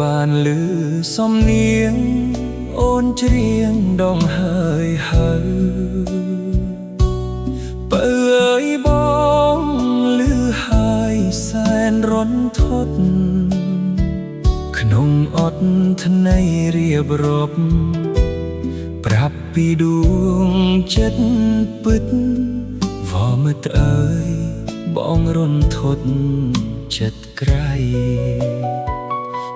បានលឺសំនៀងអូនច្រៀងដងហើយបើអើយបងលឺហើយសែនរន្ធត់ក្នុងអត់ធ្ន័យរៀបរាប់ប្រាប់ពីដួងចិត្តពិតវមិត្តអើយបងរន្ធត់ចិត្តក្រៃ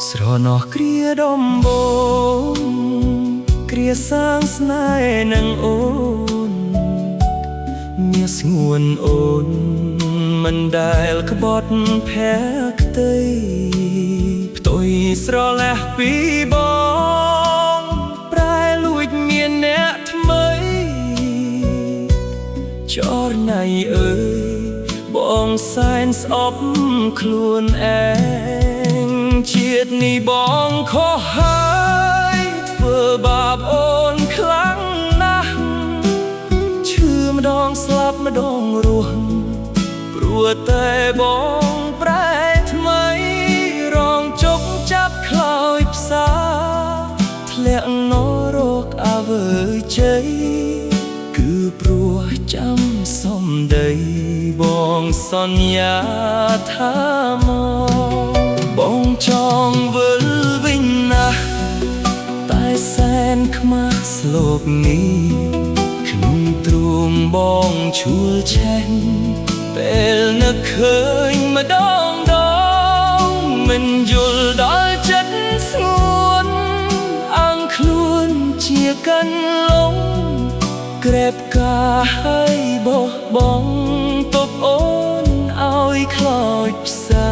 ស្រណោះគ្រាដំបងគ្រាសាងស្នេហ៍នឹងអូនមាសស្ងួនអូនមិនដែលក្បត់ភក្តីផ្ទុយស្រឡះពីបងប្រែលួចមានអ្នកថ្មីចរណៃអើយបងសែនស្អប់ខ្លួនឯងជាតិនេះបងខុសហើយធ្វើបាបអូនខ្លាំងណាស់ឈឺម្ដងស្លាប់ម្ដងរស់ព្រោះតែបងប្រែថ្មីរងជប់ចាប់ខ្លោចផ្សាធ្លាក់នរកអវើជ័យគឺព្រោះចាំសំដីបងសន្យាថាមកបងចង់វិលវិញណាស់តែសែនខ្មាស់ស្លោកនេះក្នុងទ្រូងបងឈួលឆេះពេលនឹកឃើញម្ដងមិនយល់ដល់ចិត្តស្ងួនអង្គខ្លួនជាកាន់លងក្រេបការឲ្យបោះបង់ទប់អូនឲ្យខ្លោចផ្សា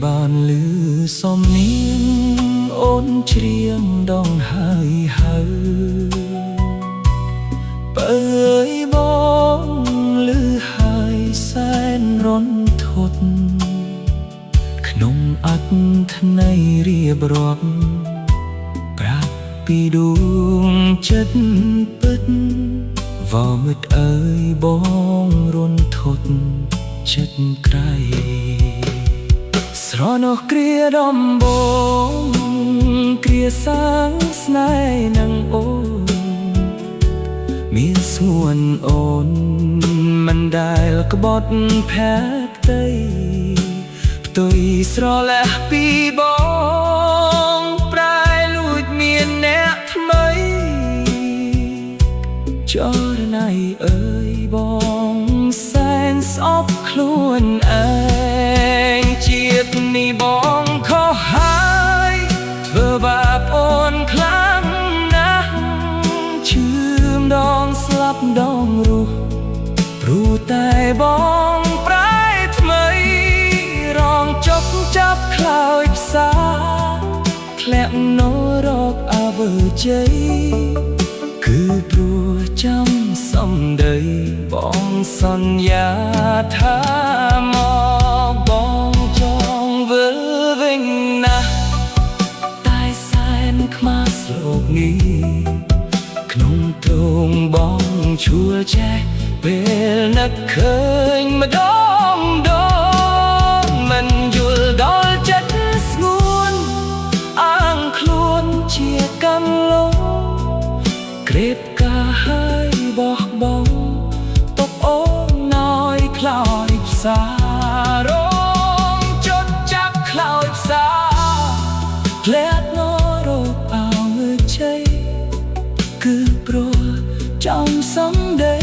បានលឺសំនៀងអូនច្រៀងដងហើយបើអើយបងលឺហើយសែនរន្ធត់ក្នុងអត្ថន័យរៀបរាប់ប្រាប់ពីដួងចិត្តពិតវមិត្តអើយបងរន្ធត់ចិត្តក្រៃស្រណោះគ្រាដំបងគ្រាសាងស្នេហ៍នឹងអូនមានស្ងួនអូនមិនដែលក្បត់ភក្តីផ្ទុយស្រឡះពីបងប្រែលួចមានអ្នកថ្មីចរណៃអើយបងសែនស្អប់ខ្លួនឯងជាតិនេះបងខុសហើយធ្វើបាបអូនខ្លាំងណាស់ឈឺម្ដងស្លាប់ម្ដងរស់ព្រោះតែបងប្រែថ្មីរងជប់ចាប់ខ្លោចផ្សាធ្លាក់នរកអវើជ័យគឺព្រោះចាំសំដីបងសន្យាថាមកបងចង់វិលវិញណាស់តែសែនខ្មាស់ស្លោកនេះក្នុងទ្រូងបងឈួលឆេះពេលនឹកឃើញម្ដងមិនយល់ដល់ចិត្តស្ងួនអង្គខ្លួនជាកាន់លងក្រេបការឲ្យបោះបង់ទុកអូនឲ្យខ្លោចផ្សារងចត់ចាប់ខ្លោចផ្សាធ្លាក់នរកអើជ័យគឺព្រោះចំសំដី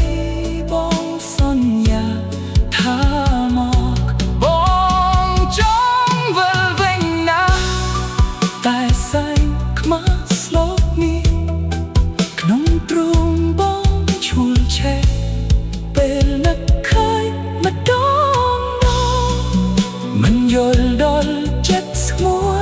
បងសន្យាថាមកបងចង់វិលវិញណាស់តែសែងខ្មាស់ស្លោកនេះក្នុងទ្រូងបងឈួលឆេះពេលនឹកឃើញម្ដងមិនយល់ដល់ចិត្តស្ងួន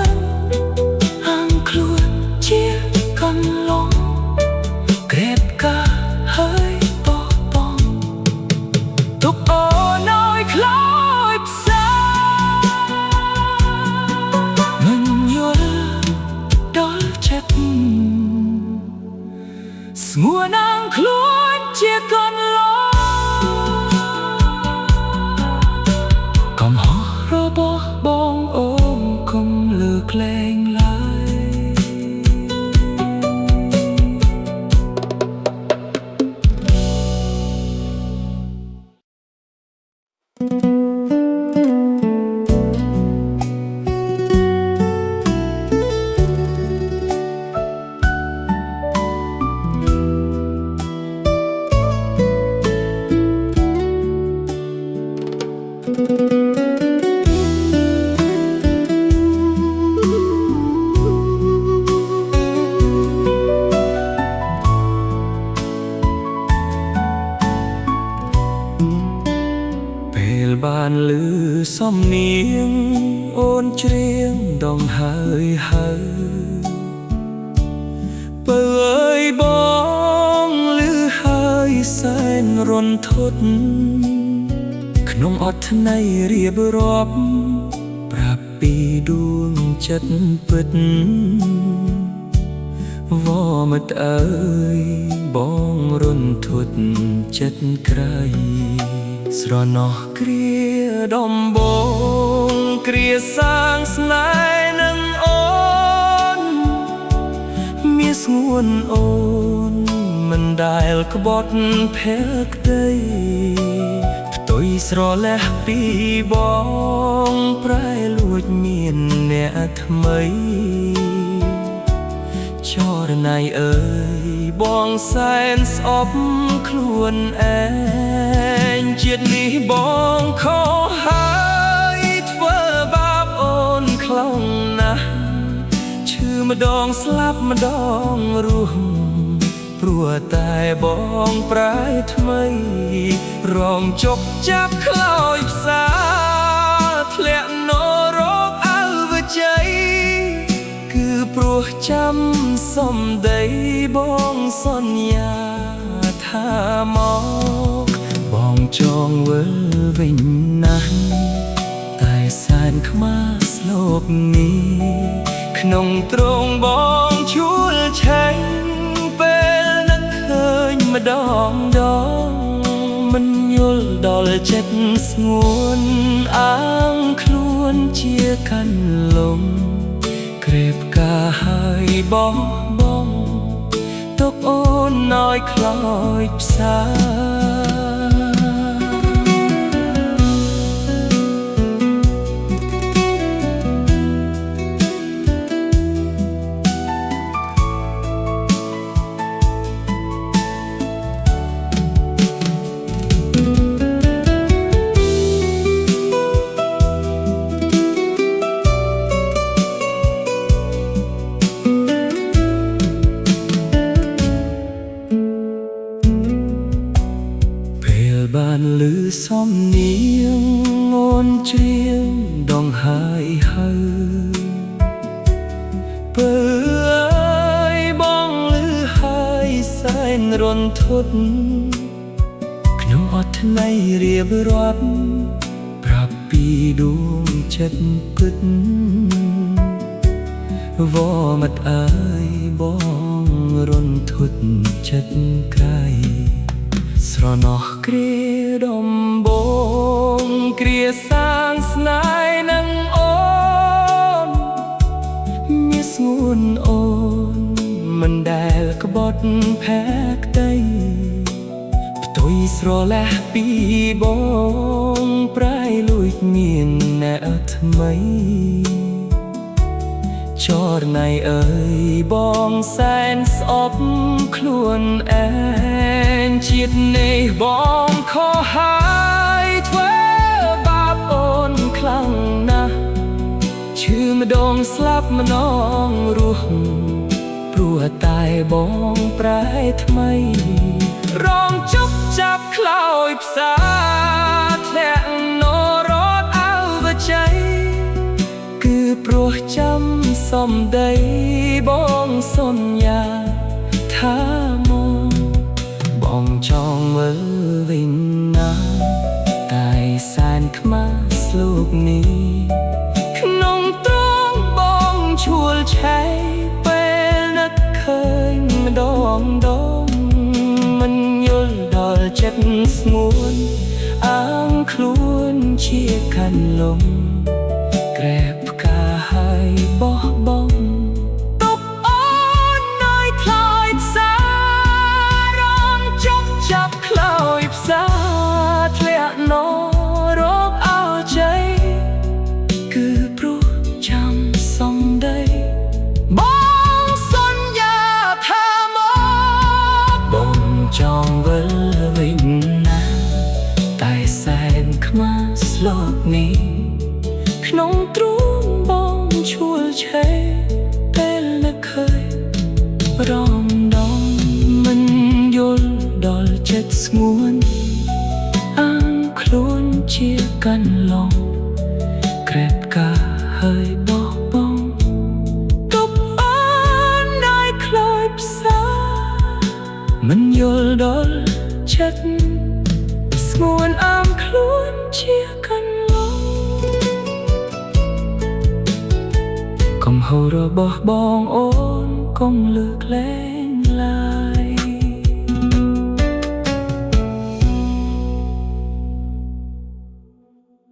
បងអូនកុំលើកលែងឡើយពេលបានឮសំនៀងអូនច្រៀងដងហើយបើអើយបងឮហើយសែនរន្ធត់ក្នុងអត្ថន័យរៀបរាប់ប្រាប់ពីដួងចិត្តពិតវមិតអើយបងរន្ធត់ចិត្តក្រៃស្រណោះគ្រាដំបងគ្រាសាងស្នេហ៍នឹងអូនមានស្ងួនអូនមិនដែលក្បត់ភក្តីផ្ទុយស្រឡះពីបងប្រែលួចមានអ្នកថ្មីចរណៃអើយបងសែនស្អប់ខ្លួនឯងជាតិនេះបងខុសហើយធ្វើបាបអូនខ្លាំងណាស់ឈឺម្ដងស្លាប់ម្ដងរស់ព្រោះតែបងប្រែថ្មីរងជប់ចាប់ខ្លោចផ្សាធ្លាក់នរកអវជ័យគឺព្រោះចាំសំដីបងសន្យាថាមកបងចងវិលវិញណាស់តែសែនខ្មាស់ស្លប់នេះក្នុងទ្រង់បងជួលឆេងពេលនឹកឃើញម្ដងមិនយល់ដល់ចិត្តស្ងួនអាងខ្លួនជាកាន់លំក្រេបការហើយបងទុកអូនឲ្យខ្លោចផ្សាបានឮសំនៀងអូនច្រៀងដងហើយបើអើយបងឮហើយសែនរន្ធត់ក្នុងអត្ថន័យរៀបរាប់ប្រាប់ពីដួងចិត្តពិតវមិតអើយបងរន្ធត់ចិត្តក្រៃស្រណោះគ្រាដំបងគ្រាសាងស្នេហ៍នឹងអូនមានស្ងួនអូនមិនដែលក្បត់ភក្តីផ្ទុយស្រឡះពីបងប្រែលួចមានអ្នកថ្មីចរណៃអើយបងសែនស្អប់ខ្លួនឯងជាតិនេះបងខុសហើយធ្វើបាបអូនខ្លាំងណាស់ឈឺម្ដងស្លាប់ម្ដងរស់ព្រោះតែបងប្រែថ្មីរងជប់ចាប់ខ្លោចផ្សាធ្លាក់នរកអវជ័យគឺព្រោះចាំសំដីបងសន្យាថាមកបងចង់វិលវិញណាតែសែនខ្មាស់ស្លូកនេះក្នុងទ្រង់បងឈួលឆេងពេលនឹកឃើញម្ដងមិនយល់ដល់ចិត្តស្ងួនអាងខ្លួនជាកាន់លំក្រែ ក្នុងទ្រូងបងឈួលឆេពេលនឹកឃើញរំដងមិនយល់ដល់ចិត្តស្ងួនអាងខ្លួនជាកាន់ឡងក្រែបការហើយបោះបង់ទប់អានได้ខ្លោចផ្សាមិនយល់ដល់ចិត្តស្ងួនអាងខ្លួនជាកាន់ឡងកំហុសរបស់បងអូនកុំលើកលែង